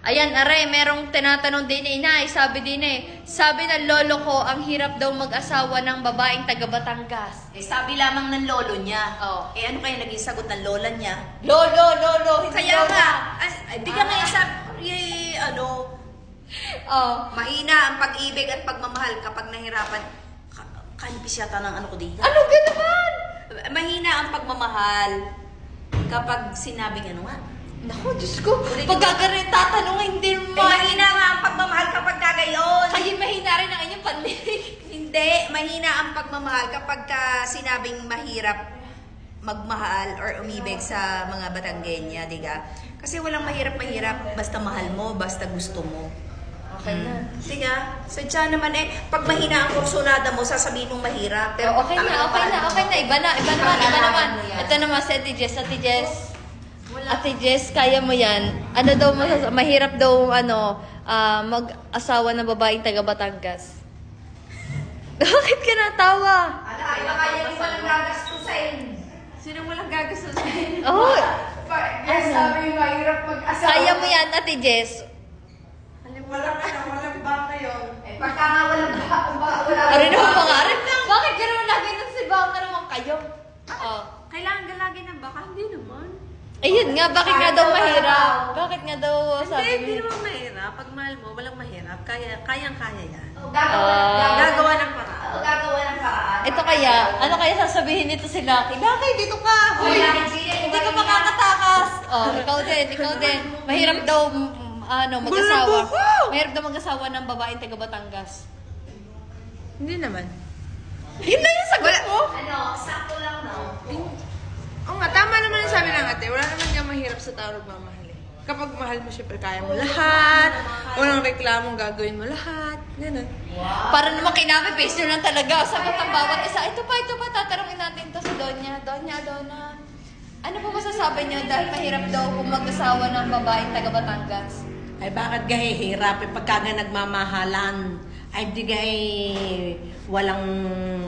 Ayan, aray, merong tinatanong din inay. Sabi din sabi ng lolo ko, ang hirap daw mag-asawa ng babaeng taga Batangas. Sabi lamang ng lolo niya. Oh. Ano kaya naging sagot ng lola niya? Lolo, hindi Kaya lola. nga, bigyan nga sabi, mahina ang pag-ibig at pagmamahal kapag nahirapan. Kanipis yata ng ano ko dito. Ano ganaman? Mahina ang pagmamahal kapag sinabing ano nga. Naku, Diyos ko. Pag gagarin tatanungin, hindi Mahina nga ang pagmamahal kapag kagayon. Kaya mahina rin ang inyong pandinig. Hindi, mahina ang pagmamahal kapag sinabing mahirap magmahal or umibig sa mga Batanggenya, diga? Kasi walang mahirap-mahirap, basta mahal mo, basta gusto mo. Okay na. Diga? Sadya naman pag mahina ang kursunada mo, sasabihin mong mahirap. Pero okay na. Iba naman. Ito naman si Ate Jess. Ate Jess, kaya mo yan. Ano daw, mahirap daw, mag-asawa ng babaeng taga Batangas. Bakit ka natawa? Kaya yung walang gagastusin. Sino walang gagastusin? Oh, Sabi mahirap mag-asawa. kaya mo yan, Ate Jess. Walang baka yun. Pagka nga walang Arin naman mga arin. Bakit gano'n lagi nun si Baka naman kayo? Oh. Kailangan galagi ng baka? Hindi naman. Ayun nga, bakit nga daw mahirap? Bakit nga daw sabi Hindi naman mahirap. Pag mahal mo, walang mahirap. Kayang-kaya yan. Gagawa ng paraan. Gagawa ng paraan. Ito kaya, ano kaya sasabihin nito si Lucky? Lucky, dito ka! Hindi ka makakatakas! Oh, ikaw din. Mahirap daw, mag-asawa. Mahirap daw mag-asawa ng babaeng taga Batangas. Hindi naman. Yun na yung sagot mo? Sakto lang, no? Oo nga, tama naman yung sabi ng ate. Wala naman nga mahirap sa tao magmamahal eh. Kapag mahal mo, syempre kaya mo lahat. Walang reklamong gagawin mo lahat. Ganun. Para naman kinabi-paste nyo lang talaga. Sagot ang bawat isa. Ito pa. Tatanungin natin to si Donya. Donna. Ano po masasabi nyo dahil mahirap daw kung mag-asawa ng babaeng taga Batangas? Ay bakit gahihirap pagka nagmamahalan? Ay di walang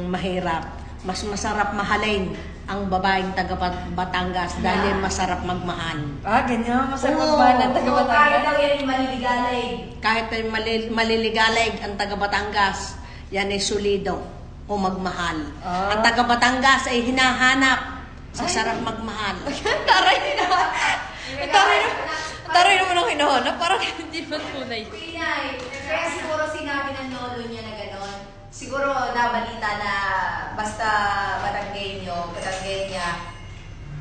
mahirap. Mas masarap mahalin ang babaeng taga Batangas dahil masarap magmahal. Ganyan. Masarap magmahal ng taga Batangas. Kaya daw yan yung maliligalig. Kahit ay maliligalig ang taga Batangas, yan ay solido o magmahal. Ang taga Batangas ay hinahanap sa sarap magmahal. Taray naman ang hinahanap. Parang hindi ba tunay? Pinay, kaya siguro sinabi ng lolo niya na gano'n. Siguro nabalita na basta Batanggenya,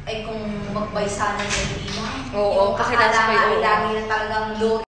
ay kung magbaysanan yung ina. Oo, kasi nasa kayo. Lagi na talagang lolo.